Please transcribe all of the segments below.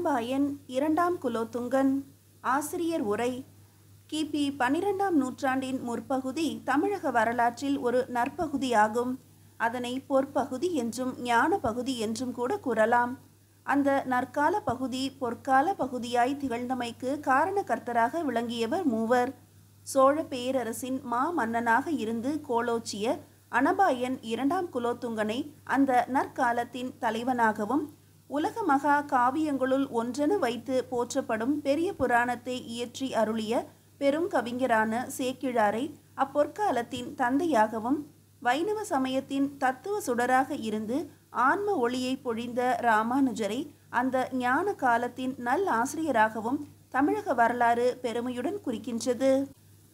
அனபாயன் இரண்டாம் குலோத்துங்கன். ஆசிரியர் உரை. கிபி 12ஆம் நூற்றாண்டின் முற்பகுதி தமிழக வரலாற்றில் ஒரு நற்பகுதியாகும். அதனை பொற்பகுதி என்றும் ஞான பகுதி என்றும் கூட கூறலாம். அந்த நற்கால பகுதி பொற்கால பகுதியாய் திகழ்ந்தமைக்கு காரணகர்த்தராக விளங்கியவர் மூவர். சோழ பேரரசின் மன்னனாக இருந்து கோலோச்சிய அனபாயன் இரண்டாம் குலோத்துங்கனை அந்த நற்காலத்தின் தலைவனாகவும் உலக மகா காவியங்களுள் ஒன்றென வைத்து போற்றப்படும் பெரிய புராணத்தை இயற்றி அருளிய பெரும் கவிஞரான சேக்கிழாரை அப்பொற்காலத்தின் தந்தையாகவும் வைணவ சமயத்தின் தத்துவ சுடராக இருந்து ஆன்ம ஒளியை பொழிந்த ராமானுஜரை அந்த ஞான காலத்தின் நல் ஆசிரியராகவும் தமிழக வரலாறு பெருமையுடன் குறிக்கின்றது.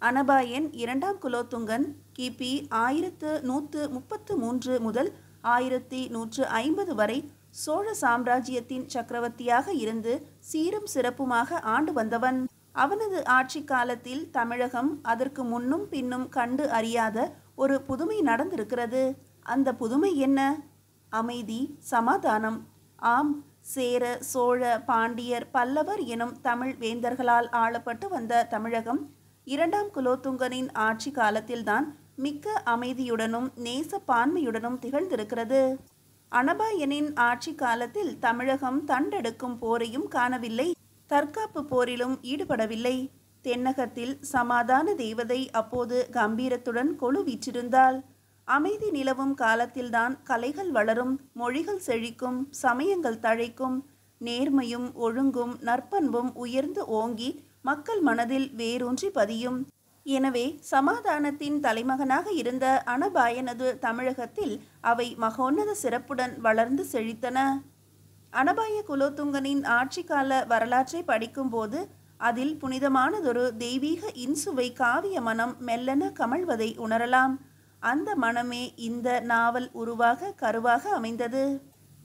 அனபாயன் இரண்டாம் குலோத்துங்கன் கிபி 1133 முதல் 1150 வரை சோழ சாம்ராஜ்யத்தின் சக்கரவர்த்தியாக இருந்து சீரும் சிறப்புமாக ஆண்டு வந்தவன். அவனது ஆட்சி காலத்தில் தமிழகம் அதற்கு முன்னும் பின்னும் கண்டு அறியாத ஒரு புதுமை நடந்திருக்கிறது. அந்த புதுமை என்ன? அமைதி, சமாதானம். ஆம், சேர, சோழ, பாண்டியர், பல்லவர் எனும் தமிழ் வேந்தர்களால் ஆளப்பட்டு வந்த தமிழகம் இரண்டாம் குலோத்துங்கனின் ஆட்சி காலத்தில்தான் மிக்க அமைதியுடனும் நேசப்பான்மையுடனும் திகழ்ந்திருக்கிறது. அனபாயனின் ஆட்சி காலத்தில் தமிழகம் தண்டெடுக்கும் போரையும் காணவில்லை, தற்காப்பு போரிலும் ஈடுபடவில்லை. தென்னகத்தில் சமாதான தேவதை அப்போது கம்பீரத்துடன் கொலு வீற்றிருந்தாள். அமைதி நிலவும் காலத்தில்தான் கலைகள் வளரும், மொழிகள் செழிக்கும், சமயங்கள் தழைக்கும், நேர்மையும் ஒழுங்கும் நற்பண்பும் உயர்ந்து ஓங்கி மக்கள் மனதில் வேரூன்றி பதியும். எனவே சமாதானத்தின் தலைமகனாக இருந்த அனபாயனது தமிழகத்தில் அவை மகோன்னத சிறப்புடன் வளர்ந்து செழித்தன. அனபாய குலோத்துங்கனின் ஆட்சி கால வரலாற்றை படிக்கும்போது அதில் புனிதமானதொரு தெய்வீக இன்சுவை காவிய மனம் மெல்லென கமழ்வதை உணரலாம். அந்த மனமே இந்த நாவல் உருவாக கருவாக அமைந்தது.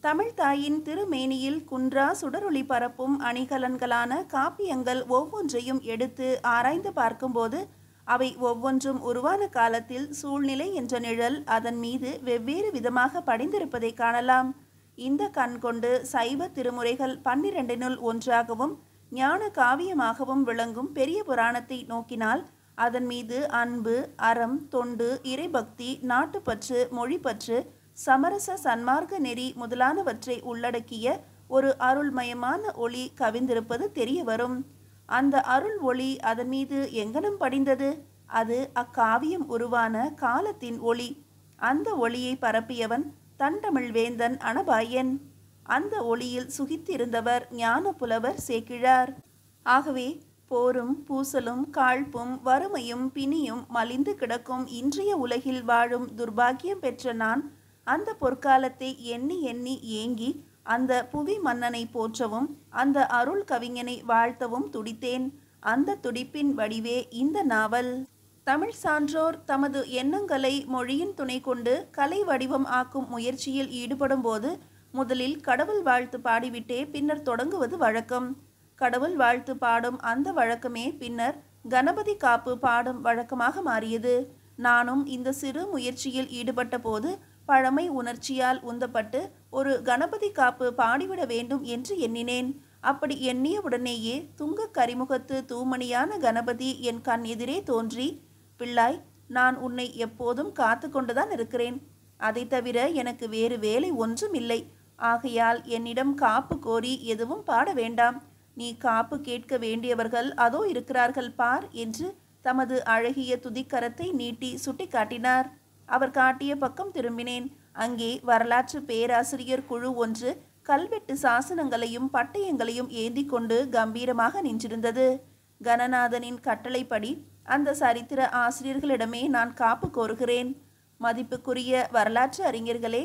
தமிழ் தாயின் திருமேனியில் குன்றா சுடரொளி பரப்பும் அணிகலன்களான காப்பியங்கள் ஒவ்வொன்றையும் எடுத்து ஆராய்ந்து பார்க்கும்போது அவை ஒவ்வொன்றும் உருவான காலத்தில் சூழ்நிலை என்ற நிழல் அதன் மீது வெவ்வேறு விதமாக படிந்திருப்பதை காணலாம். இந்த கண் கொண்டு சைவ திருமுறைகள் 12னுள் ஒன்றாகவும் ஞான காவியமாகவும் விளங்கும் பெரிய புராணத்தை நோக்கினால் அதன் மீது அன்பு, அறம், தொண்டு, இறைபக்தி, நாட்டுப்பற்று, மொழிப்பற்று, சமரச சன்மார்க்க நெறி முதலானவற்றை உள்ளடக்கிய ஒரு அருள்மயமான ஒளி கவிந்திருப்பது தெரிய வரும். அந்த அருள் ஒளி அதன் மீது எங்கனம் படிந்தது? அது அக்காவியம் உருவான காலத்தின் ஒளி. அந்த ஒளியை பரப்பியவன் தண்டமிழ் வேந்தன் அனபாயன். அந்த ஒளியில் சுகித்திருந்தவர் ஞான புலவர் சேக்கிழார். ஆகவே போரும் பூசலும் காழ்ப்பும் வறுமையும் பிணியும் மலிந்து கிடக்கும் இன்றைய உலகில் வாழும் துர்பாக்கியம் பெற்ற நான் அந்த பொற்காலத்தை எண்ணி எண்ணி ஏங்கி அந்த புவி மன்னனை போற்றவும் அந்த அருள் கவிஞனை வாழ்த்தவும் துடித்தேன். அந்த துடிப்பின் வடிவே இந்த நாவல். தமிழ் சான்றோர் தமது எண்ணங்களை மொழியின் துணை கொண்டு கலை வடிவம் ஆக்கும் முயற்சியில் ஈடுபடும் போது முதலில் கடவுள் வாழ்த்து பாடிவிட்டே பின்னர் தொடங்குவது வழக்கம். கடவுள் வாழ்த்து பாடும் அந்த வழக்கமே பின்னர் கணபதி காப்பு பாடும் வழக்கமாக மாறியது. நானும் இந்த சிறு முயற்சியில் ஈடுபட்ட போது பழமை உணர்ச்சியால் உந்தப்பட்டு ஒரு கணபதி காப்பு பாடிவிட வேண்டும் என்று எண்ணினேன். அப்படி எண்ணியவுடனேயே துங்க கரிமுகத்து தூமணியான கணபதி என் கண் எதிரே தோன்றி, பிள்ளாய், நான் உன்னை எப்போதும் காத்து கொண்டுதான் இருக்கிறேன். அதை தவிர எனக்கு வேறு வேலை ஒன்றும் இல்லை. ஆகையால் என்னிடம் காப்பு கோரி எதுவும் பாட வேண்டாம். நீ காப்பு கேட்க வேண்டியவர்கள் அதோ இருக்கிறார்கள் பார் என்று தமது அழகிய துதிக்கரத்தை நீட்டி சுட்டி காட்டினார். அவர் காட்டிய பக்கம் திரும்பினேன். அங்கே வரலாற்று பேராசிரியர் குழு ஒன்று கல்வெட்டு சாசனங்களையும் பட்டயங்களையும் ஏந்தி கொண்டு கம்பீரமாக நின்றிருந்தது. கணநாதனின் கட்டளைப்படி அந்த சரித்திர ஆசிரியர்களிடமே நான் காப்பு கோருகிறேன். மதிப்புக்குரிய வரலாற்று அறிஞர்களே,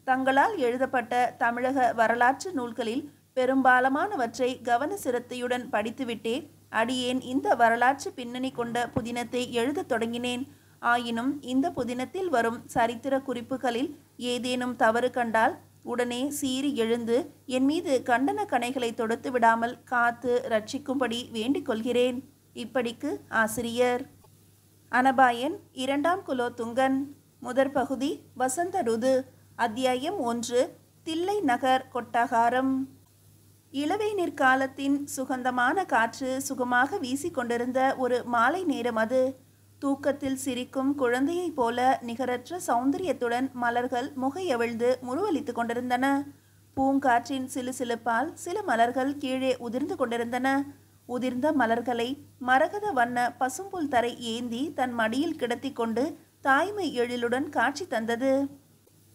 தங்களால் எழுதப்பட்ட தமிழக வரலாற்று நூல்களில் பெரும்பாலானவற்றை கவன சிரத்தையுடன் படித்துவிட்டே அடியேன் இந்த வரலாற்று பின்னணி கொண்ட புதினத்தை எழுதத் தொடங்கினேன். ஆயினும் இந்த புதினத்தில் வரும் சரித்திர குறிப்புகளில் ஏதேனும் தவறு கண்டால் உடனே சீறி எழுந்து என் மீது கண்டன கணைகளை தொடுத்து விடாமல் காத்து ரட்சிக்கும்படி வேண்டிக் கொள்கிறேன். இப்படிக்கு ஆசிரியர். அனபாயன் இரண்டாம் குலோத்துங்கன். முதற் பகுதி வசந்த ருது. அத்தியாயம் 1. தில்லை நகர் கொட்டகாரம். இளவேனிற் காலத்தின் சுகந்தமான காற்று சுகமாக வீசிக்கொண்டிருந்த ஒரு மாலை நேரம் அது. தூக்கத்தில் சிரிக்கும் குழந்தையைப் போல நிகரற்ற சௌந்தரியத்துடன் மலர்கள் முகையவிழ்ந்து முறுவலித்து கொண்டிருந்தன. பூங்காற்றின் சிலுசிலுப்பால் சில மலர்கள் கீழே உதிர்ந்து கொண்டிருந்தன. உதிர்ந்த மலர்களை மரகத வண்ண பசும்புல் தரை ஏந்தி தன் மடியில் கிடத்தி கொண்டு தாய்மை எழிலுடன் காட்சி தந்தது.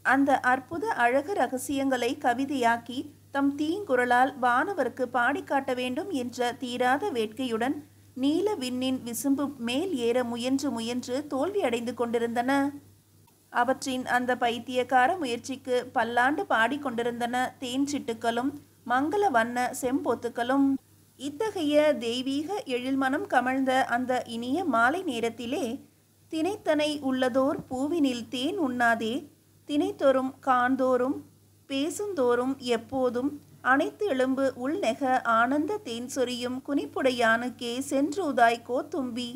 அந்த அற்புத அழகு ரகசியங்களை கவிதையாக்கி தம் தீங்குரலால் வானவருக்கு பாடிக்காட்ட வேண்டும் என்ற தீராத வேட்கையுடன் நீல விண்ணின் விசும்பு மேல் ஏற முயன்று முயன்று தோல்வியடைந்து கொண்டிருந்தன. அவற்றின் அந்த பைத்தியக்கார முயற்சிக்கு பல்லாண்டு பாடிக்கொண்டிருந்தன தேன் சிட்டுக்களும் மங்கள வண்ண செம்பொத்துக்களும். இத்தகைய தெய்வீக எழில்மனம் கமழ்ந்த அந்த இனிய மாலை நேரத்திலே, தினைத்தனை உள்ளதோர் பூவினில் தேன் உண்ணாதே, தினைத்தோறும் காண்தோறும் பேசுந்தோறும் எப்போதும் அனைத்து எலும்பு உள்நெக ஆனந்த தேன் சொரியும் குனிப்புடையானுக்கே சென்றூதாய் கோத்தும்பி.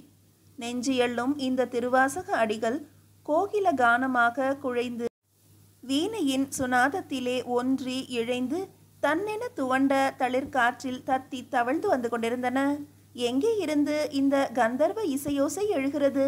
நெஞ்சியள்ளும் இந்த திருவாசக அடிகள் கோகில கானமாக குழைந்து வீணையின் சுனாதத்திலே ஒன்றி இழைந்து தன்னென துவண்ட தளிர்காற்றில் தத்தி தவழ்ந்து வந்து கொண்டிருந்தன. எங்கே இருந்து இந்த கந்தர்வ இசையோசை எழுகிறது?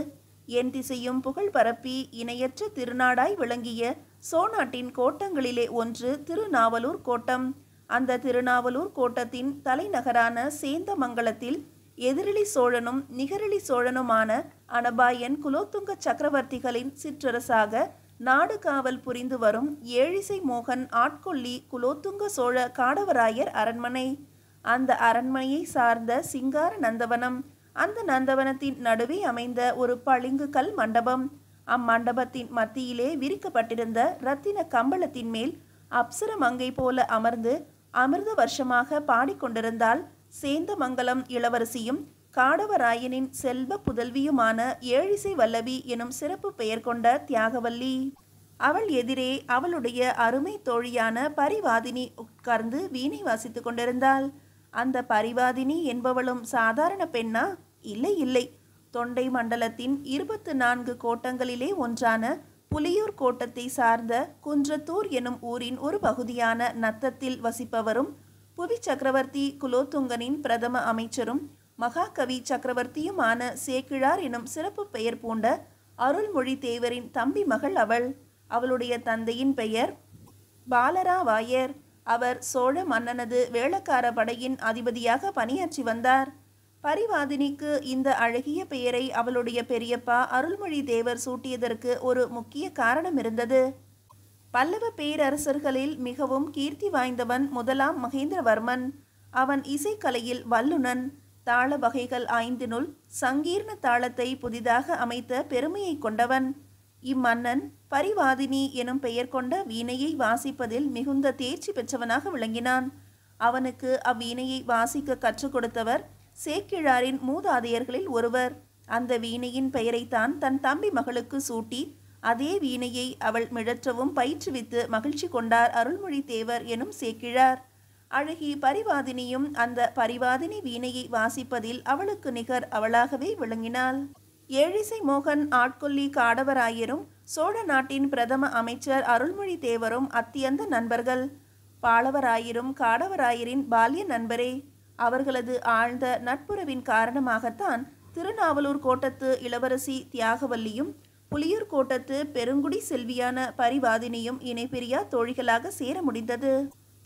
என் திசையும் புகழ் பரப்பி இணையற்ற திருநாடாய் விளங்கிய சோநாட்டின் கோட்டங்களிலே ஒன்று திருநாவலூர் கோட்டம். அந்த திருநாவலூர் கோட்டத்தின் தலைநகரான சேந்தமங்கலத்தில் எதிரிலி சோழனும் நிகரிலி சோழனுமான அனபாயன் குலோத்துங்க சக்கரவர்த்திகளின் சிற்றரசாக நாடு காவல் புரிந்து வரும் ஏழிசை மோகன் ஆட்கொள்ளி குலோத்துங்க சோழ காடவராயர் அரண்மனை. அந்த அரண்மனையை சார்ந்த சிங்கார நந்தவனம். அந்த நந்தவனத்தின் நடுவே அமைந்த ஒரு பளிங்கு கல் மண்டபம். அம்மண்டபத்தின் மத்தியிலே விரிக்கப்பட்டிருந்த இரத்தின கம்பளத்தின் மேல் அப்சர மங்கை போல அமர்ந்து அமிர்த வருஷமாக பாடிக்கொண்டிருந்தால் சேந்தமங்கலம் இளவரசியும் காடவராயனின் செல்வ புதல்வியுமான ஏழிசை வல்லவி எனும் சிறப்பு பெயர் கொண்ட தியாகவல்லி. அவள் எதிரே அவளுடைய அருமை தோழியான பரிவாதினி உட்கார்ந்து வீணை வாசித்து கொண்டிருந்தாள். அந்த பரிவாதினி என்பவளும் சாதாரண பெண்ணா? இல்லை இல்லை. தொண்டை மண்டலத்தின் 24 கோட்டங்களிலே ஒன்றான புலியூர் கோட்டத்தை சார்ந்த குன்றத்தூர் எனும் ஊரின் ஒரு பகுதியான நத்தத்தில் வசிப்பவரும் புவி சக்கரவர்த்தி குலோத்துங்கனின் பிரதம அமைச்சரும் மகாகவி சக்கரவர்த்தியுமான சேக்கிழார் எனும் சிறப்பு பெயர் பூண்ட அருள்மொழி தேவரின் தம்பி மகள் அவள். அவளுடைய தந்தையின் பெயர் பாலராவாயர். அவர் சோழ மன்னனது வேளக்கார படையின் அதிபதியாக பணியாற்றி வந்தார். பரிவாதினிக்கு இந்த அழகிய பெயரை அவளுடைய பெரியப்பா அருள்மொழி தேவர் சூட்டியதற்கு ஒரு முக்கிய காரணம் இருந்தது. பல்லவ பேரரசர்களில் மிகவும் கீர்த்தி வாய்ந்தவன் முதலாம் மகேந்திரவர்மன். அவன் இசைக்கலையில் வல்லுனன். தாள வகைகள் 5னுள் சங்கீர்ண தாளத்தை புதிதாக அமைத்த பெருமையை கொண்டவன். இம்மன்னன் பரிவாதினி எனும் பெயர் கொண்ட வீணையை வாசிப்பதில் மிகுந்த தேர்ச்சி பெற்றவனாக விளங்கினான். அவனுக்கு அவ்வீணையை வாசிக்க கற்றுக் கொடுத்தவர் சேக்கிழாரின் மூதாதையர்களில் ஒருவர். அந்த வீணையின் பெயரைத்தான் தன் தம்பி மகளுக்கு சூட்டி அதே வீணையை அவள் மிழற்றவும் பயிற்றுவித்து மகிழ்ச்சி கொண்டார் அருள்மொழி தேவர் எனும் சேக்கிழார். அழகி பரிவாதினியும் அந்த பரிவாதினி வீணையை வாசிப்பதில் அவளுக்கு நிகர் அவளாகவே விளங்கினாள். ஏழிசை மோகன் ஆட்கொள்ளி காடவராயரும் சோழ நாட்டின் பிரதம அமைச்சர் அருள்மொழி தேவரும் அத்தியந்த நண்பர்கள். பாளவராயரும் காடவராயரின் பால்ய நண்பரே. அவர்களது ஆழ்ந்த நட்புறவின் காரணமாகத்தான் திருநாவலூர் கோட்டத்து இளவரசி தியாகவல்லியும் புலியூர் கோட்டத்து பெருங்குடி செல்வியான பரிவாதினியும் இணைப்பிரியா தோழிகளாக சேர முடிந்தது.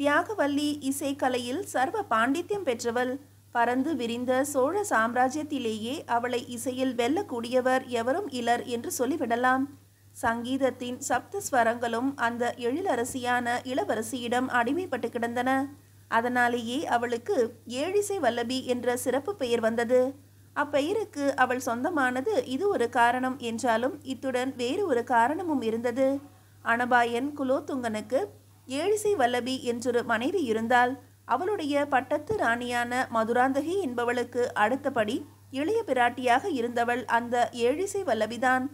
தியாகவல்லி இசைக்கலையில் சர்வ பாண்டித்யம் பெற்றவள். பரந்து விரிந்த சோழ சாம்ராஜ்யத்திலேயே அவளை இசையில் வெல்லக்கூடியவர் எவரும் இலர் என்று சொல்லிவிடலாம். சங்கீதத்தின் சப்த ஸ்வரங்களும் அந்த எழிலரசியான இளவரசியிடம் அடிமைப்பட்டு கிடந்தன. அதனாலேயே அவளுக்கு ஏழிசை வல்லபி என்ற சிறப்பு பெயர் வந்தது. அப்பெயருக்கு அவள் சொந்தமானது இது ஒரு காரணம் என்றாலும் இத்துடன் வேறு ஒரு காரணமும் இருந்தது. அனபாயன் குலோத்துங்கனுக்கு ஏழிசை வல்லபி என்றொரு மனைவி இருந்தால் அவளுடைய பட்டத்து ராணியான மதுராந்தகி என்பவளுக்கு அடுத்தபடி இளைய பிராட்டியாக இருந்தவள் அந்த ஏழிசை வல்லபிதான்.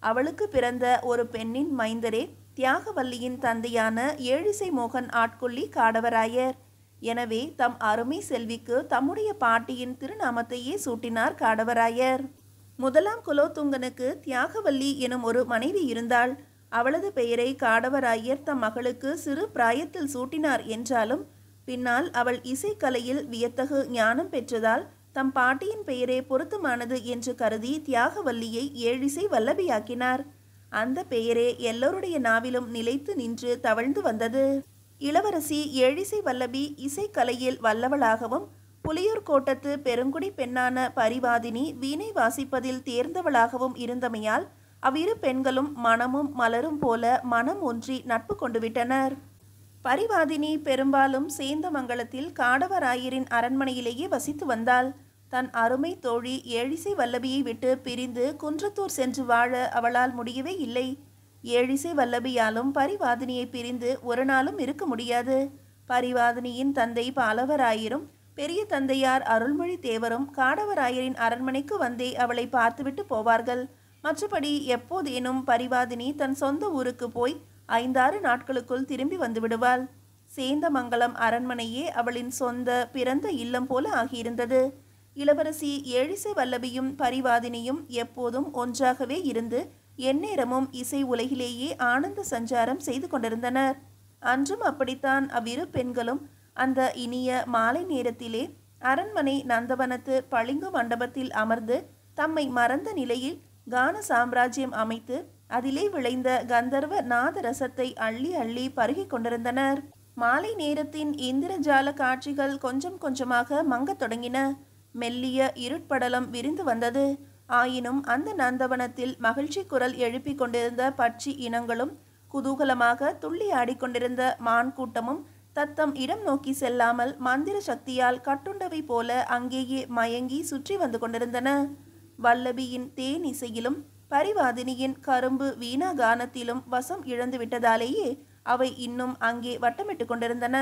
அவளுக்கு பிறந்த ஒரு பெண்ணின் மைந்தரே தியாகவல்லியின் தந்தையான ஏழிசை மோகன் ஆட்கொள்ளி காடவராயர். எனவே தம் அருமை செல்விக்கு தம்முடைய பாட்டியின் திருநாமத்தையே சூட்டினார் காடவராயர். முதலாம் குலோத்துங்கனுக்கு தியாகவல்லி எனும் ஒரு மனைவி இருந்தாள். அவளது பெயரை காடவராயர் தம் மகளுக்கு சிறு பிராயத்தில் சூட்டினார் என்றாலும் பின்னால் அவள் இசைக்கலையில் வியத்தகு ஞானம் பெற்றதால் தம் பாட்டியின் பெயரே பொருத்தமானது என்று கருதி தியாகவல்லியை ஏழிசை வல்லபியாக்கினார். அந்த பெயரே எல்லோருடைய நாவிலும் நிலைத்து நின்று தவழ்ந்து வந்தது. இளவரசி ஏழிசை வல்லபி இசைக்கலையில் வல்லவளாகவும், புலியூர் கோட்டத்து பெருங்குடி பெண்ணான பரிவாதினி வீணை வாசிப்பதில் தேர்ந்தவளாகவும் இருந்தமையால் அவ்விரு பெண்களும் மனமும் மலரும் போல மனம் ஒன்றி நட்பு கொண்டு விட்டனர். பரிவாதினி பெரும்பாலும் சேந்தமங்கலத்தில் காடவராயரின் அரண்மனையிலேயே வசித்து வந்தாள். தன் அருமை தோழி ஏழிசை வல்லபியை விட்டு பிரிந்து குன்றத்தூர் சென்று வாழ அவளால் முடியவே இல்லை. ஏழிசை வல்லபியாலும் பரிவாதினியை பிரிந்து ஒரு நாளும் இருக்க முடியாது. பரிவாதினியின் தந்தை பாலவராயரும் பெரிய தந்தையார் அருள்மொழி தேவரும் காடவராயரின் அரண்மனைக்கு வந்தே அவளை பார்த்துவிட்டு போவார்கள். மற்றபடி எப்போதேனும் பரிவாதினி தன் சொந்த ஊருக்கு போய் 5-6 நாட்களுக்குள் திரும்பி வந்து விடுவாள். சேந்தமங்கலம் அரண்மனையே அவளின் சொந்த பிறந்த இல்லம் போல ஆகியிருந்தது. இளவரசி ஏழிசை வல்லபியும் பரிவாதினியும் எப்போதும் ஒன்றாகவே இருந்து எந்நேரமும் இசை உலகிலேயே ஆனந்த சஞ்சாரம் செய்து கொண்டிருந்தனர். அன்றும் அப்படித்தான் அவ்விரு பெண்களும் அந்த இனிய மாலை நேரத்திலே அரண்மனை நந்தவனத்து பளிங்கு மண்டபத்தில் அமர்ந்து தம்மை மறந்த நிலையில் கான சாம்ராஜ்யம் அமைத்து அதிலே விளைந்த கந்தர்வ நாத ரசத்தை அள்ளி அள்ளி பருகி கொண்டிருந்தனர். மாலை நேரத்தின் இந்திரஜால காட்சிகள் கொஞ்சம் கொஞ்சமாக மங்கத் தொடங்கின. மெல்லிய இருட்படலம் விரிந்து வந்தது. ஆயினும் அந்த நந்தவனத்தில் மகிழ்ச்சி குரல் எழுப்பி கொண்டிருந்த பட்சி இனங்களும் குதூகலமாக துள்ளி ஆடிக்கொண்டிருந்த மான் கூட்டமும் தத்தம் இடம் நோக்கி செல்லாமல் மந்திர சக்தியால் கட்டுண்டவை போல அங்கேயே மயங்கி சுற்றி வந்து கொண்டிருந்தன. வல்லபியின் தேன் இசையிலும் பரிவாதினியின் கரும்பு வீணா கானத்திலும் வசம் இழந்து விட்டதாலேயே அவை இன்னும் அங்கே வட்டமிட்டு கொண்டிருந்தன.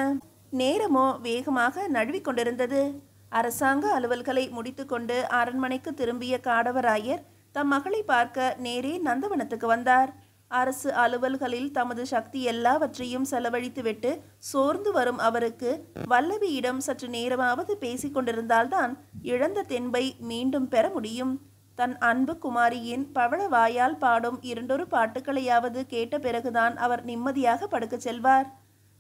நேரமோ வேகமாக நழுவி கொண்டிருந்தது. அரசாங்க அலுவல்களை முடித்துக்கொண்டு அரண்மனைக்கு திரும்பிய காடவராயர் தம் மகளை பார்க்க நேரே நந்தவனத்துக்கு வந்தார். அரசு அலுவல்களில் தமது சக்தி எல்லாவற்றையும் செலவழித்துவிட்டு சோர்ந்து வரும் அவருக்கு வல்லபியிடம் சற்று நேரமாவது பேசிக் கொண்டிருந்தால்தான் இழந்த தெம்பை மீண்டும் பெற முடியும். தன் அன்பு குமாரியின் பவள வாயால் பாடும் 2 பாட்டுக்களையாவது கேட்ட பிறகுதான் அவர் நிம்மதியாக படுக்கச் செல்வார்.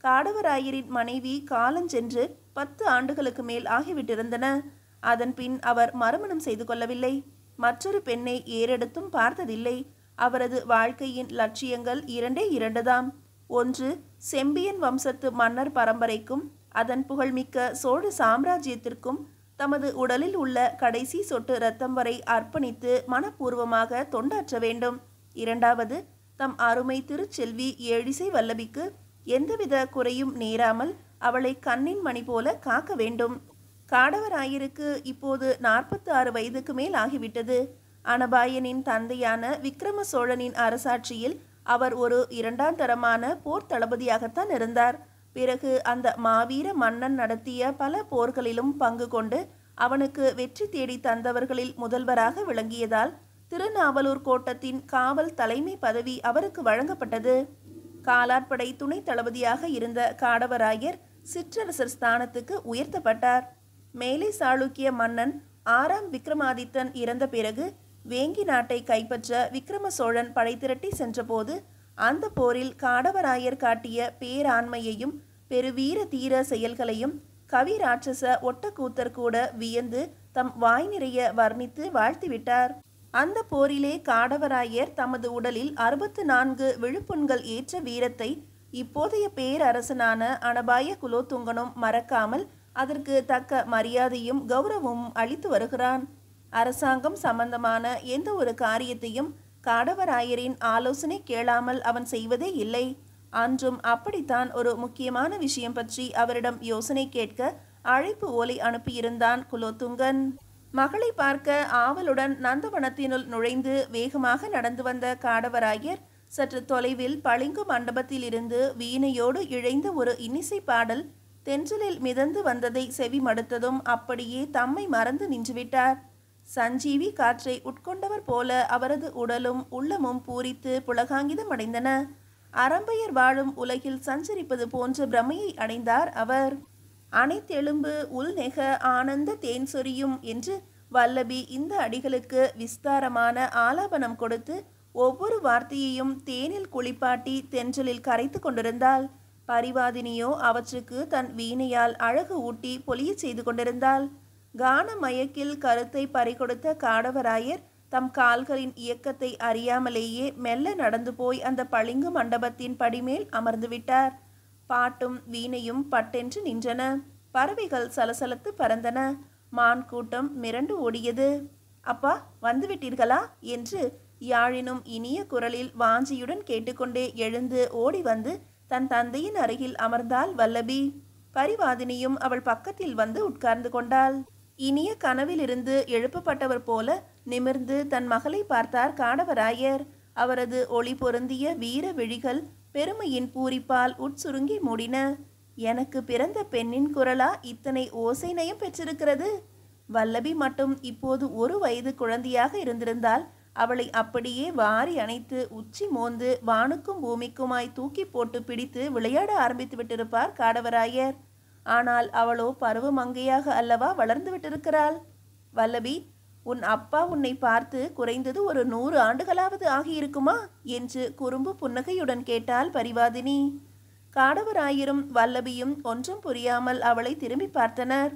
காடவராயரின் மனைவி காலஞ்சென்று 10 ஆண்டுகளுக்கு மேல் ஆகிவிட்டிருந்தன. அதன் பின் அவர் மறுமணம் செய்து கொள்ளவில்லை. மற்றொரு பெண்ணை ஏறெடுத்தும் பார்த்ததில்லை. அவரது வாழ்க்கையின் லட்சியங்கள் 2 தாம். ஒன்று, செம்பியன் வம்சத்து மன்னர் பரம்பரைக்கும் அதன் புகழ்மிக்க சோழ சாம்ராஜ்யத்திற்கும் தமது உடலில் உள்ள கடைசி சொட்டு இரத்தம் வரை அர்ப்பணித்து மனப்பூர்வமாக தொண்டாற்ற வேண்டும். 2வது, தம் அருமை திருச்செல்வி ஏழிசை வல்லபிக்கு எந்தவித குறையும் நேராமல் அவளை கண்ணின் மணி போல காக்க வேண்டும். காடவராயருக்கு இப்போது 46 வயதுக்கு மேல் ஆகிவிட்டது. அனபாயனின் தந்தையான விக்ரம சோழனின் அரசாட்சியில் அவர் ஒரு 2ஆம் தரமான போர் தளபதியாகத்தான் இருந்தார். பிறகு அந்த மாவீர மன்னன் நடத்திய பல போர்களிலும் பங்கு கொண்டு அவனுக்கு வெற்றி தேடி தந்தவர்களில் முதல்வராக விளங்கியதால் திருநாவலூர் கோட்டத்தின் காவல் தலைமை பதவி அவருக்கு வழங்கப்பட்டது. காலாட்படை துணை தளபதியாக இருந்த காடவராயர் சிற்றரசர் ஸ்தானத்துக்கு உயர்த்தப்பட்டார். மேலை சாளுக்கிய மன்னன் 6ஆம் விக்ரமாதித்தன் இறந்த பிறகு வேங்கி நாட்டை கைப்பற்ற விக்ரம சோழன் படை திரட்டி சென்றபோது அந்த போரில் காடவராயர் காட்டிய பேராண்மையையும் பெருவீர தீர செயல்களையும் கவி ராட்சச ஒட்டக்கூத்தர் கூட வியந்து தம் வாய் நிறைய வர்ணித்து வாழ்த்திவிட்டார். அந்த போரிலே காடவராயர் தமது உடலில் 64 விழுப்புண்கள் ஏற்ற வீரத்தை இப்போதைய பேரரசனான அனபாய குலோத்துங்கனும் மறக்காமல் அதற்கு தக்க மரியாதையும் கௌரவமும் அளித்து வருகிறான். அரசாங்கம் சம்பந்தமான எந்த ஒரு காரியத்தையும் காடவராயரின் ஆலோசனை கேளாமல் அவன் செய்வதே இல்லை. அன்றும் அப்படித்தான் ஒரு முக்கியமான விஷயம் பற்றி அவரிடம் யோசனை கேட்க அழைப்பு ஓலை அனுப்பியிருந்தான் குலோத்துங்கன். மகளை பார்க்க ஆவலுடன் நந்தவனத்தினுள் நுழைந்து வேகமாக நடந்து வந்த காடவராயர் சற்று தொலைவில் பளிங்கு மண்டபத்தில் இருந்து வீணையோடு இழைந்த ஒரு இன்னிசை பாடல் தென்றலில் மிதந்து வந்ததை செவி மடுத்ததும் அப்படியே தம்மை மறந்து நின்றுவிட்டார். சஞ்சீவி காற்றை உட்கொண்டவர் போல அவரது உடலும் உள்ளமும் பூரித்து புலகாங்கிதம் அடைந்தன. அரம்பையர் வாழும் உலகில் சஞ்சரிப்பது போன்ற பிரமையை அடைந்தார் அவர். அனைத்தெலும்பு உள்நெக ஆனந்த தேன் சொரியும் என்று வல்லபி இந்த அடிகளுக்கு விஸ்தாரமான ஆலாபனம் கொடுத்து ஒவ்வொரு வார்த்தையையும் தேனில் குளிப்பாட்டி தென்றலில் கரைத்து கொண்டிருந்தாள். பரிவாதினியோ அவற்றுக்கு தன் வீணையால் அழகு ஊட்டி பொலியச் செய்து கொண்டிருந்தாள். கான மயக்கில் கருத்தை பறிகொடுத்த காடவராயர் தம் கால்களின் இயக்கத்தை அறியாமலேயே மெல்ல நடந்து போய் அந்த பளிங்கு மண்டபத்தின் படிமேல் அமர்ந்து விட்டார். பாட்டும் வீணையும் பட்டென்று நின்றன. பறவைகள் சலசலத்து பறந்தன. மான் கூட்டம் மிரண்டு ஓடியது. அப்பா, வந்துவிட்டீர்களா என்று யாழினும் இனிய குரலில் வாஞ்சியுடன் கேட்டுக்கொண்டே எழுந்து ஓடி வந்து தன் தந்தையின் அருகில் அமர்ந்தாள் வல்லபி. பரிவாதினியும் அவள் பக்கத்தில் வந்து உட்கார்ந்து கொண்டாள். இனிய கனவிலிருந்து எழுப்பப்பட்டவர் போல நிமிர்ந்து தன் மகளை பார்த்தார் காடவராயர். அவரது ஒளி பொருந்திய வீர விழிகள் பெருமையின் பூரிப்பால் உட்சுருங்கி மூடின. எனக்கு பிறந்த பெண்ணின் குரலா இத்தனை ஓசை நயம் பெற்றிருக்கிறது? வல்லபி மட்டும் இப்போது 1 வயது குழந்தையாக இருந்திருந்தால் அவளை அப்படியே வாரி அணைத்து உச்சி மோந்து வானுக்கும் பூமிக்குமாய் தூக்கி போட்டு பிடித்து விளையாட ஆரம்பித்து விட்டிருப்பார் காடவராயர். ஆனால் அவளோ பருவமங்கையாக அல்லவா வளர்ந்து விட்டிருக்கிறாள். வல்லபி, உன் அப்பா உன்னை பார்த்து குறைந்தது ஒரு 100 ஆண்டுகளாவது ஆகியிருக்குமா என்று குறும்பு புன்னகையுடன் கேட்டாள் பரிவாதினி. காடவராயரும் வல்லபியும் ஒன்றும் புரியாமல் அவளை திரும்பி பார்த்தனர்.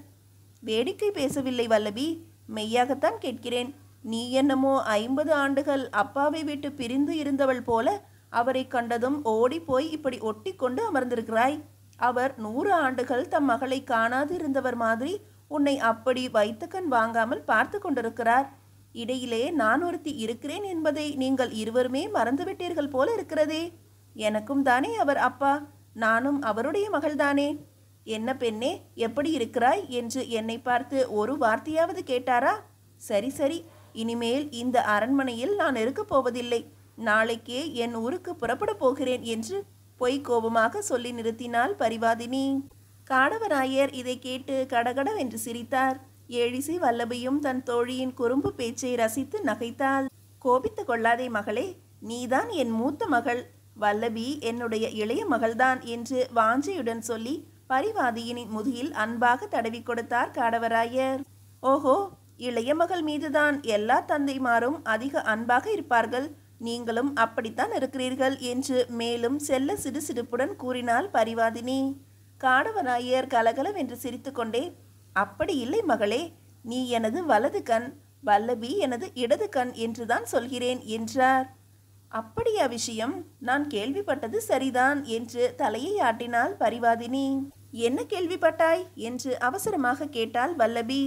வேடிக்கை பேசவில்லை வல்லபி, மெய்யாகத்தான் கேட்கிறேன். நீ என்னமோ 50 ஆண்டுகள் அப்பாவை விட்டு பிரிந்து இருந்தவள் போல அவரை கண்டதும் ஓடி போய் இப்படி ஒட்டி கொண்டு அமர்ந்திருக்கிறாய். அவர் 100 ஆண்டுகள் தம் மகளை காணாது இருந்தவர் மாதிரி உன்னை அப்படி வைத்த கண் வாங்காமல் பார்த்து கொண்டிருக்கிறார். இடையிலே நான் ஒருத்தி இருக்கிறேன் என்பதை நீங்கள் இருவருமே மறந்துவிட்டீர்கள் போல இருக்கிறதே. எனக்கும் தானே அவர் அப்பா, நானும் அவருடைய மகள்தானே. என்ன பெண்ணே, எப்படி இருக்கிறாய் என்று என்னை பார்த்து ஒரு வார்த்தையாவது கேட்டாரா? சரி சரி, இனிமேல் இந்த அரண்மனையில் நான் இருக்கப் போவதில்லை. நாளைக்கே என் ஊருக்கு புறப்பட போகிறேன் என்று பொய் கோபமாக சொல்லி நிறுத்தினாள் பரிவாதினி. காடவராயர் இதை கேட்டு கடகடவென்று சிரித்தார். ஏழிசை வல்லபியும் தன் தோழியின் குறும்பு பேச்சை ரசித்து நகைத்தாள். கோபித்து கொள்ளாதே மகளே, நீதான் என் மூத்த மகள். வல்லபி என்னுடைய இளைய மகள்தான் என்று வாஞ்சையுடன் சொல்லி பரிவாதியின் முதுகில் அன்பாக தடவி கொடுத்தார் காடவராயர். ஓஹோ, இளைய மகள் மீதுதான் எல்லா தந்தைமாரும் அதிக அன்பாக இருப்பார்கள். நீங்களும் அப்படித்தான் இருக்கிறீர்கள் என்று மேலும் செல்ல சிடுசிடுப்புடன் கூறினாள் பரிவாதினி. காடவராயர் கலகலவென்று சிரித்துக்கொண்டே, அப்படி இல்லை மகளே, நீ எனது வலது கண், வல்லபி எனது இடது கண் என்றுதான் சொல்கிறேன் என்றார். அப்படியா விஷயம்? நான் கேள்விப்பட்டது சரிதான் என்று தலையை ஆட்டினாள் பரிவாதினி. என்ன கேள்விப்பட்டாய் என்று அவசரமாக கேட்டாள் வல்லபி.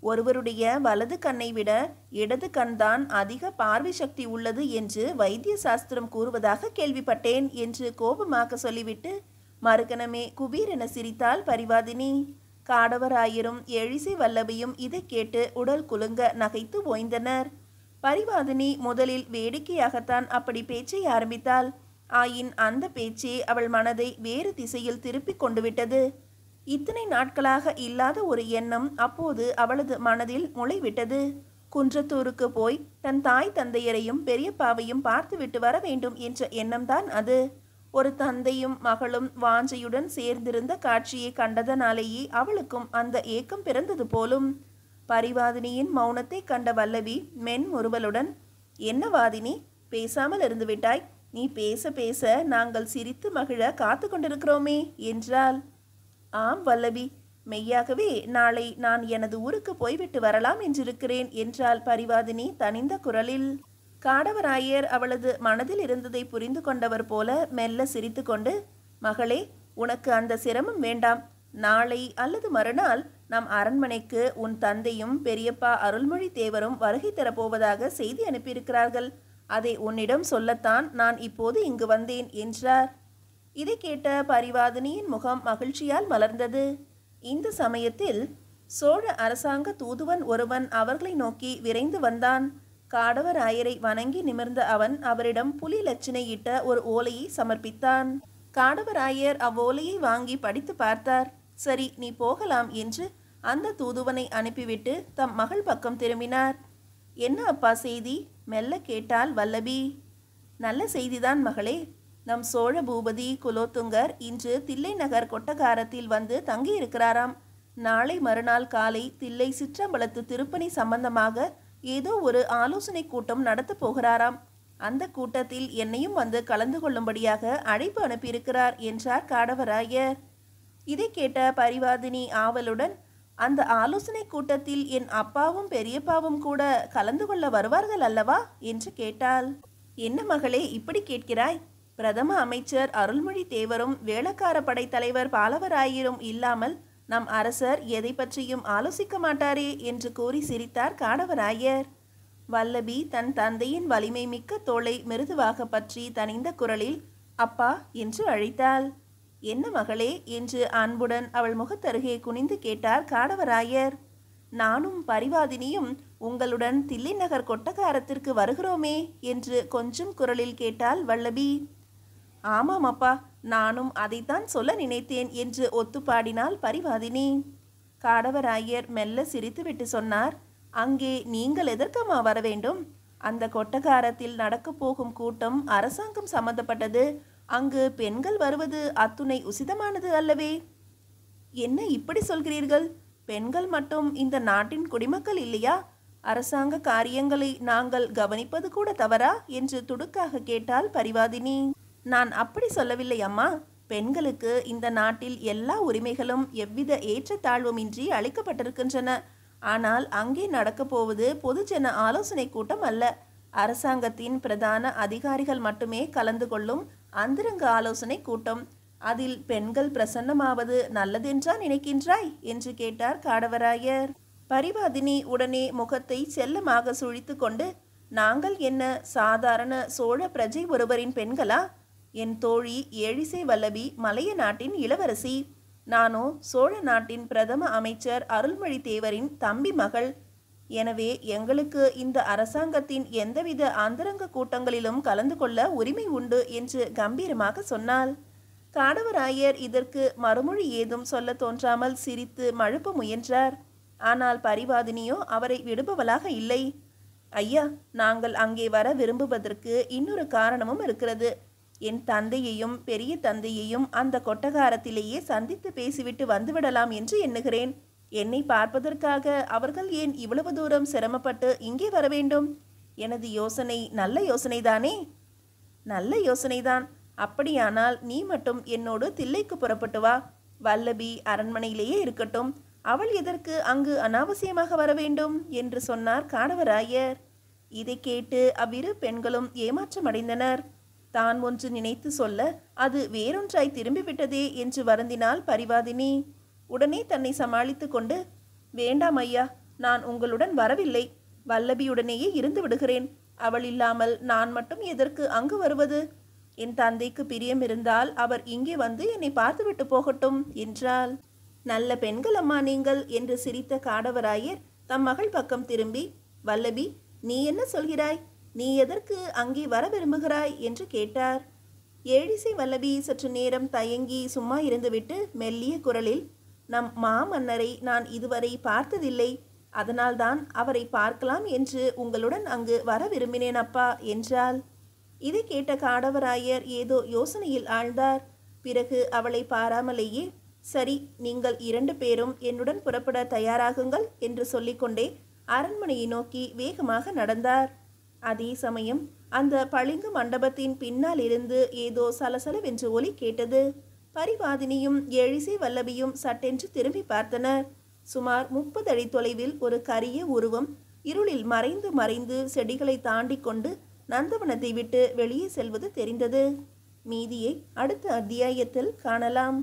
ஒருவருடைய வலது கண்ணை விட இடது கண்தான் அதிக பார்வை சக்தி உள்ளது என்று வைத்திய சாஸ்திரம் கூறுவதாக கேள்விப்பட்டேன் என்று கோபமாக சொல்லிவிட்டு மறுகணமே குபீரென சிரித்தாள் பரிவாதினி. காடவராயரும் எழிசை வல்லபியும் இதை கேட்டு உடல் குலுங்க நகைத்து ஓய்ந்தனர். பரிவாதினி முதலில் வேடிக்கையாகத்தான் அப்படி பேச்சை ஆரம்பித்தாள். ஆயின் அந்த பேச்சே அவள் மனதை வேறு திசையில் திருப்பி கொண்டு விட்டது. இத்தனை நாட்களாக இல்லாத ஒரு எண்ணம் அப்போது அவளது மனதில் முளைவிட்டது. குன்றத்தூருக்கு போய் தன் தாய் தந்தையரையும் பெரியப்பாவையும் பார்த்துவிட்டு வர வேண்டும் என்ற எண்ணம்தான் அது. ஒரு தந்தையும் மகளும் வாஞ்சையுடன் சேர்ந்திருந்த காட்சியை கண்டதனாலேயே அவளுக்கும் அந்த ஏக்கம் பிறந்தது போலும். பரிவாதினியின் மௌனத்தை கண்ட வல்லபி மென்முறுவலுடன், என்ன வாதினி, பேசாமல் இருந்து விட்டாய்? நீ பேச பேச நாங்கள் சிரித்து மகிழ காத்து கொண்டிருக்கிறோமே என்றாள். ஆம் வல்லபி, மெய்யாகவே நாளை நான் எனது ஊருக்கு போய்விட்டு வரலாம் என்றிருக்கிறேன் என்றாள் பரிவாதினி தனிந்த குரலில். காடவராயர் அவளது மனதில் இருந்ததை புரிந்து கொண்டவர் போல மெல்ல சிரித்து கொண்டு, மகளே, உனக்கு அந்த சிரமம் வேண்டாம். நாளை அல்லது மறுநாள் நம் அரண்மனைக்கு உன் தந்தையும் பெரியப்பா அருள்மொழி தேவரும் வருகை தரப்போவதாக செய்தி அனுப்பியிருக்கிறார்கள். அதை உன்னிடம் சொல்லத்தான் நான் இப்போது இங்கு வந்தேன் என்றார். இதை கேட்ட பரிவாதினியின் முகம் மகிழ்ச்சியால் மலர்ந்தது. இந்த சமயத்தில் சோழ அரசாங்க தூதுவன் ஒருவன் அவர்களை நோக்கி விரைந்து வந்தான். காடவராயரை வணங்கி நிமிர்ந்த அவன் அவரிடம் புலி லட்சணையிட்ட ஒரு ஓலையை சமர்ப்பித்தான். காடவராயர் அவ்வோலையை வாங்கி படித்து பார்த்தார். சரி, நீ போகலாம் என்று அந்த தூதுவனை அனுப்பிவிட்டு தம் மகள் பக்கம் திரும்பினார். என்ன அப்பா செய்தி? மெல்ல கேட்டாள் வல்லபி. நல்ல செய்திதான் மகளே. நம் சோழ பூபதி குலோத்துங்கர் இன்று தில்லை நகர் கொட்டகாரத்தில் வந்து தங்கியிருக்கிறாராம். நாளை மறுநாள் காலை தில்லை சிற்றம்பலத்து திருப்பணி சம்பந்தமாக ஏதோ ஒரு ஆலோசனை கூட்டம் நடத்த போகிறாராம். அந்த கூட்டத்தில் என்னையும் வந்து கலந்து கொள்ளும்படியாக அழைப்பு அனுப்பியிருக்கிறார் என்றார் காடவராயர். இதை கேட்ட பரிவாதினி ஆவலுடன், அந்த ஆலோசனை கூட்டத்தில் என் அப்பாவும் பெரியப்பாவும் கூட கலந்து கொள்ள வருவார்கள் அல்லவா என்று கேட்டாள். என்ன மகளே இப்படி கேட்கிறாய்? பிரதம அமைச்சர் அருள்மொழி தேவரும் வேளக்கார படைத்தலைவர் பாலவராயரும் இல்லாமல் நம் அரசர் எதை பற்றியும் ஆலோசிக்க மாட்டாரே என்று கூறி சிரித்தார் காடவராயர். வல்லபி தன் தந்தையின் வலிமை மிக்க தோளை மிருதுவாக பற்றி தனிந்த குரலில் அப்பா என்று அழைத்தாள். என்ன மகளே என்று அன்புடன் அவள் முகத்தருகே குனிந்து கேட்டார் காடவராயர். நானும் பரிவாதினியும் உங்களுடன் தில்லைநகர் கொட்டக்காரத்திற்கு வருகிறோமே என்று கொஞ்சம் குரலில் கேட்டாள் வல்லபி. ஆமாம் அப்பா, நானும் அதைத்தான் சொல்ல நினைத்தேன் என்று ஒத்துப்பாடினாள் பரிவாதினி. காடவராயர் மெல்ல சிரித்துவிட்டு சொன்னார், அங்கே நீங்கள் எதற்கம்மா வர வேண்டும்? அந்த கொட்டகாரத்தில் நடக்கப் போகும் கூட்டம் அரசாங்கம் சம்பந்தப்பட்டது. அங்கு பெண்கள் வருவது அத்துணை உசிதமானது அல்லவே? என்ன இப்படி சொல்கிறீர்கள்? பெண்கள் மட்டும் இந்த நாட்டின் குடிமக்கள் இல்லையா? அரசாங்க காரியங்களை நாங்கள் கவனிப்பது கூட தவறா என்று துடுக்காக கேட்டாள் பரிவாதினி. நான் அப்படி சொல்லவில்லை அம்மா. பெண்களுக்கு இந்த நாட்டில் எல்லா உரிமைகளும் எவ்வித ஏற்றத்தாழ்வுமின்றி அளிக்கப்பட்டிருக்கின்றன. ஆனால் அங்கே நடக்கப் போவது பொதுஜன ஆலோசனை கூட்டம் அல்ல. அரசாங்கத்தின் பிரதான அதிகாரிகள் மட்டுமே கலந்து கொள்ளும் அந்தரங்க ஆலோசனை கூட்டம். அதில் பெண்கள் பிரசன்னமாவது நல்லதென்றா நினைக்கின்றாய் என்று கேட்டார் காடவராயர். பரிவாதினி உடனே முகத்தை செல்லமாக சுழித்து கொண்டு, நாங்கள் என்ன சாதாரண சோழ பிரஜை ஒருவரின் பெண்களா? என் தோழி ஏழிசை வல்லபி மலைய நாட்டின் இளவரசி. நானோ சோழ நாட்டின் பிரதம அமைச்சர் அருள்மொழி தேவரின் தம்பி மகள். எனவே எங்களுக்கு இந்த அரசாங்கத்தின் எந்தவித ஆந்தரங்க கூட்டங்களிலும் கலந்து கொள்ள உரிமை உண்டு என்று கம்பீரமாக சொன்னாள். காடவராயர் இதற்கு மறுமொழி ஏதும் சொல்ல தோன்றாமல் சிரித்து மழுப்ப முயன்றார். ஆனால் பரிவாதினியோ அவரை விடுபவளாக இல்லை. ஐயா, நாங்கள் அங்கே வர விரும்புவதற்கு இன்னொரு காரணமும் இருக்கிறது. என் தந்தையையும் பெரிய தந்தையையும் அந்த கொட்டகாரத்திலேயே சந்தித்து பேசிவிட்டு வந்துவிடலாம் என்று எண்ணுகிறேன். என்னை பார்ப்பதற்காக அவர்கள் ஏன் இவ்வளவு தூரம் சிரமப்பட்டு இங்கே வர வேண்டும்? எனது யோசனை நல்ல யோசனைதானே? நல்ல யோசனைதான். அப்படியானால் நீ மட்டும் என்னோடு தில்லைக்கு புறப்பட்டு வா. வல்லபி அரண்மனையிலேயே இருக்கட்டும். அவள் எதற்கு அங்கு அனாவசியமாக வர வேண்டும் என்று சொன்னார் காடவராயர். இதை கேட்டு அவ்விரு பெண்களும் ஏமாற்றமடைந்தனர். தான் ஒன்று நினைத்து சொல்ல அது வேறொன்றாய் திரும்பிவிட்டதே என்று வருந்தினாள் பரிவாதினி. உடனே தன்னை சமாளித்து கொண்டு, வேண்டாம் ஐயா, நான் உங்களுடன் வரவில்லை. வல்லபியுடனேயே இருந்து விடுகிறேன். அவள் இல்லாமல் நான் மட்டும் எதற்கு அங்கு வருவது? என் தந்தைக்கு பிரியம் இருந்தால் அவர் இங்கே வந்து என்னை பார்த்துவிட்டு போகட்டும் என்றாள். நல்ல பெண்கள் அம்மா நீங்கள் என்று சிரித்த காடவராயர் தம் மகள் பக்கம் திரும்பி, வல்லபி, நீ என்ன சொல்கிறாய்? நீ எதற்கு அங்கே வர விரும்புகிறாய் என்று கேட்டார். ஏழிசை வல்லபி சற்று நேரம் தயங்கி சும்மா இருந்துவிட்டு மெல்லிய குரலில், நம் மாமன்னரை நான் இதுவரை பார்த்ததில்லை. அதனால்தான் அவரை பார்க்கலாம் என்று உங்களுடன் அங்கு வர விரும்பினேன் அப்பா என்றாள். இதை கேட்ட காடவராயர் ஏதோ யோசனையில் ஆழ்ந்தார். பிறகு அவளை பாராமலேயே, சரி, நீங்கள் 2 பேரும் என்னுடன் புறப்பட தயாராகுங்கள் என்று சொல்லிக்கொண்டே அரண்மனையை நோக்கி வேகமாக நடந்தார். அதே சமயம் அந்த பளிங்கு மண்டபத்தின் பின்னால் இருந்து ஏதோ சலசலவென்று ஒலி கேட்டது. பரிவாதினியும் ஏழிசை வல்லபியும் சட்டென்று திரும்பி பார்த்தனர். சுமார் 30 அடி தொலைவில் ஒரு கரிய உருவம் இருளில் மறைந்து மறைந்து செடிகளை தாண்டி கொண்டு நந்தவனத்தை விட்டு வெளியே செல்வது தெரிந்தது. மீதியை அடுத்த அத்தியாயத்தில் காணலாம்.